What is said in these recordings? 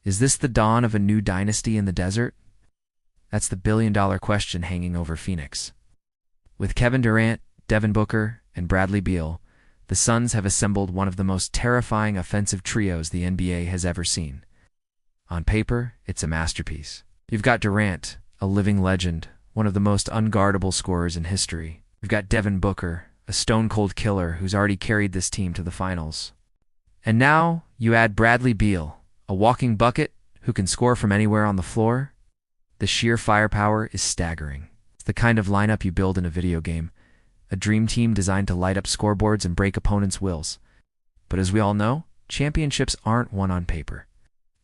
Is this the dawn of a new dynasty in the desert? That's the billion-dollar question hanging over Phoenix. With Kevin Durant, Devin Booker, and Bradley Beal, the Suns have assembled one of the most terrifying offensive trios the NBA has ever seen. On paper, it's a masterpiece. You've got Durant, a living legend, one of the most unguardable scorers in history. You've got Devin Booker, a stone-cold killer who's already carried this team to the finals. And now you add Bradley Beal, a walking bucket who can score from anywhere on the floor. The sheer firepower is staggering. It's the kind of lineup you build in a video game, a dream team designed to light up scoreboards and break opponents' wills. But as we all know, championships aren't won on paper.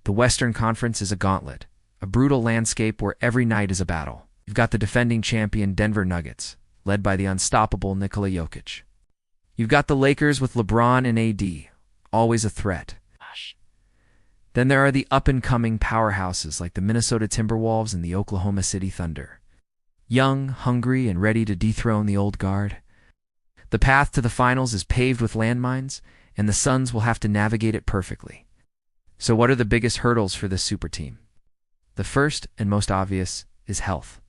The Western Conference is a gauntlet, a brutal landscape where every night is a battle. You've got the defending champion Denver Nuggets, led by the unstoppable Nikola Jokic. You've got the Lakers with LeBron and AD, always a threat. Then there are the up-and-coming powerhouses like the Minnesota Timberwolves and the Oklahoma City Thunder. Young, hungry, and ready to dethrone the old guard. The path to the finals is paved with landmines, and the Suns will have to navigate it perfectly. So what are the biggest hurdles for this super team? The first and most obvious is health.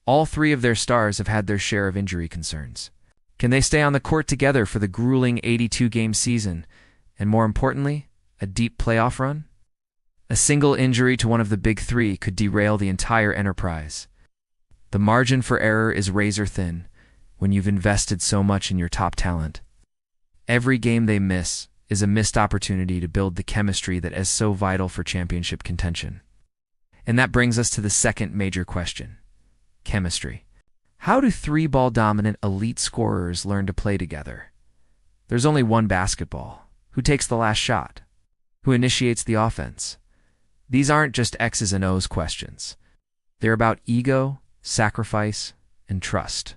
All three of their stars have had their share of injury concerns. Can they stay on the court together for the grueling 82-game season, and more importantly, a deep playoff run? A single injury to one of the big three could derail the entire enterprise. The margin for error is razor thin when you've invested so much in your top talent. Every game they miss is a missed opportunity to build the chemistry that is so vital for championship contention. And that brings us to the second major question: chemistry. How do three-ball-dominant elite scorers learn to play together? There's only one basketball. Who takes the last shot? Who initiates the offense? These aren't just X's and O's questions. They're about ego, sacrifice, and trust.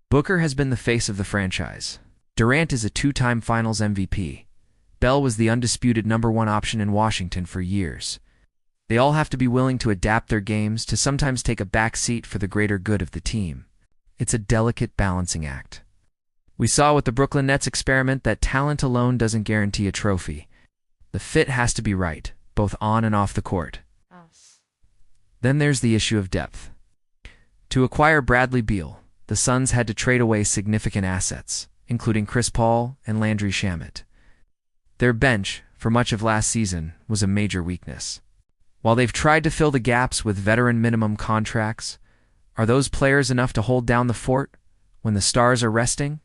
Booker has been the face of the franchise. Durant is a two-time Finals MVP. Bell was the undisputed #1 option in Washington for years. They all have to be willing to adapt their games to sometimes take a back seat for the greater good of the team. It's a delicate balancing act. We saw with the Brooklyn Nets experiment that talent alone doesn't guarantee a trophy. The fit has to be right, both on and off the court. Then there's the issue of depth. To acquire Bradley Beal, the Suns had to trade away significant assets, including Chris Paul and Landry Shamet. Their bench, for much of last season, was a major weakness. While they've tried to fill the gaps with veteran minimum contracts, are those players enough to hold down the fort when the stars are resting?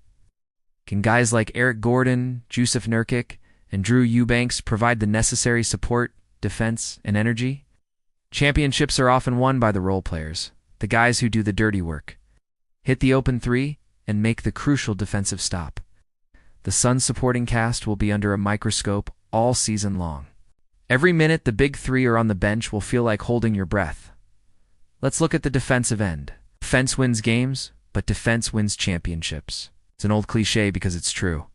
Can guys like Eric Gordon, Jusuf Nurkic, and Drew Eubanks provide the necessary support, defense, and energy? Championships are often won by the role players, the guys who do the dirty work. Hit the open three and make the crucial defensive stop. The Suns' supporting cast will be under a microscope all season long. Every minute the big three are on the bench will feel like holding your breath. Let's look at the defensive end. Offense wins games, but defense wins championships. It's an old cliche because it's true.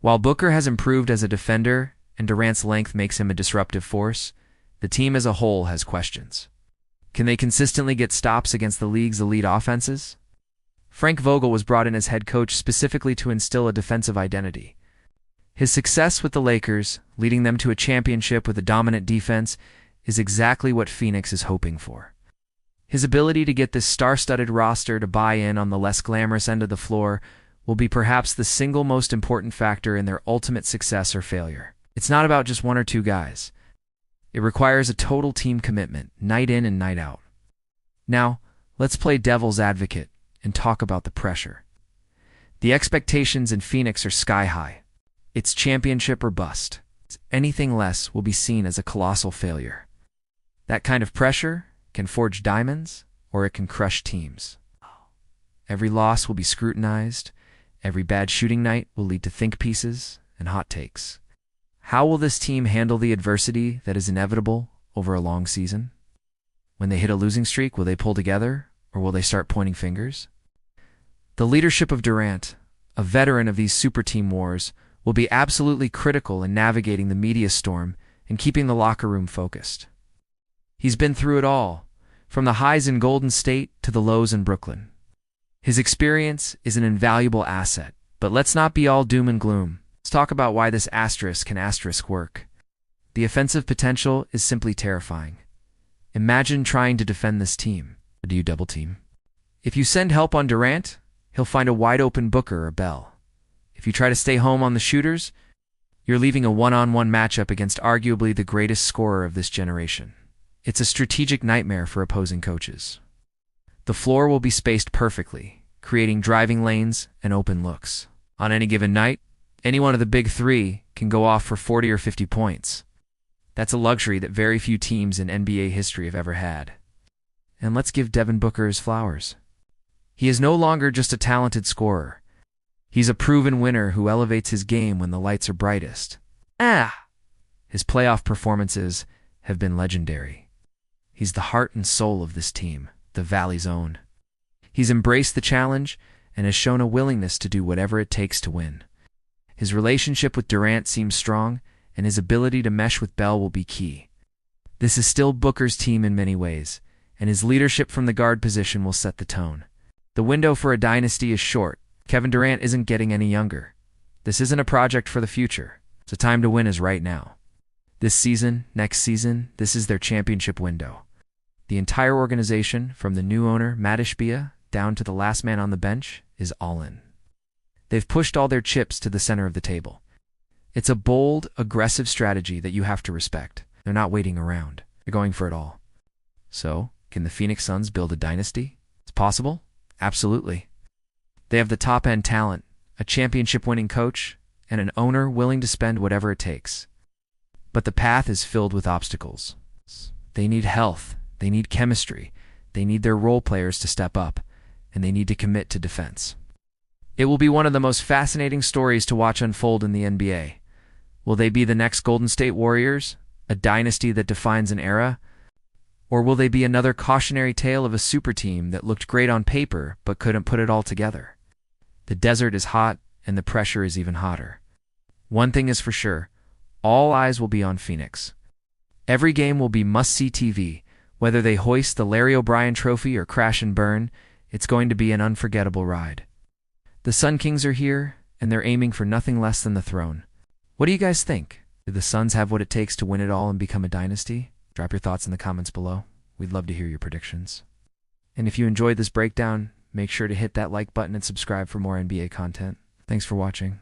While Booker has improved as a defender and Durant's length makes him a disruptive force, the team as a whole has questions. Can they consistently get stops against the league's elite offenses? Frank Vogel was brought in as head coach specifically to instill a defensive identity. His success with the Lakers, leading them to a championship with a dominant defense, is exactly what Phoenix is hoping for. His ability to get this star-studded roster to buy in on the less glamorous end of the floor will be perhaps the single most important factor in their ultimate success or failure. It's not about just one or two guys. It requires a total team commitment, night in and night out. Now, let's play devil's advocate and talk about the pressure. The expectations in Phoenix are sky high. It's championship or bust. Anything less will be seen as a colossal failure. That kind of pressure can forge diamonds, or it can crush teams. Every loss will be scrutinized. Every bad shooting night will lead to think pieces and hot takes. How will this team handle the adversity that is inevitable over a long season? When they hit a losing streak, will they pull together, or will they start pointing fingers? The leadership of Durant, a veteran of these super team wars, will be absolutely critical in navigating the media storm and keeping the locker room focused. He's been through it all, from the highs in Golden State to the lows in Brooklyn. His experience is an invaluable asset, but let's not be all doom and gloom. Let's talk about why this asterisk can asterisk work. The offensive potential is simply terrifying. Imagine trying to defend this team. Do you double team? If you send help on Durant, he'll find a wide-open Booker or Bell. If you try to stay home on the shooters, you're leaving a one-on-one matchup against arguably the greatest scorer of this generation. It's a strategic nightmare for opposing coaches. The floor will be spaced perfectly, creating driving lanes and open looks. On any given night, any one of the big three can go off for 40 or 50 points. That's a luxury that very few teams in NBA history have ever had. And let's give Devin Booker his flowers. He is no longer just a talented scorer. He's a proven winner who elevates his game when the lights are brightest. His playoff performances have been legendary. He's the heart and soul of this team, the Valley's own. He's embraced the challenge and has shown a willingness to do whatever it takes to win. His relationship with Durant seems strong, and his ability to mesh with Bell will be key. This is still Booker's team in many ways, and his leadership from the guard position will set the tone. The window for a dynasty is short. Kevin Durant isn't getting any younger. This isn't a project for the future. The time to win is right now. This season, next season, this is their championship window. The entire organization, from the new owner, Matt Ishbia, down to the last man on the bench, is all in. They've pushed all their chips to the center of the table. It's a bold, aggressive strategy that you have to respect. They're not waiting around. They're going for it all. So, can the Phoenix Suns build a dynasty? It's possible? Absolutely. They have the top-end talent, a championship-winning coach, and an owner willing to spend whatever it takes. But the path is filled with obstacles. They need health, they need chemistry, they need their role players to step up, and they need to commit to defense. It will be one of the most fascinating stories to watch unfold in the NBA. Will they be the next Golden State Warriors, a dynasty that defines an era? Or will they be another cautionary tale of a super team that looked great on paper but couldn't put it all together? The desert is hot, and the pressure is even hotter. One thing is for sure, all eyes will be on Phoenix. Every game will be must-see TV. Whether they hoist the Larry O'Brien Trophy or crash and burn, it's going to be an unforgettable ride. The Sun Kings are here, and they're aiming for nothing less than the throne. What do you guys think? Do the Suns have what it takes to win it all and become a dynasty? Drop your thoughts in the comments below. We'd love to hear your predictions. And if you enjoyed this breakdown, make sure to hit that like button and subscribe for more NBA content. Thanks for watching.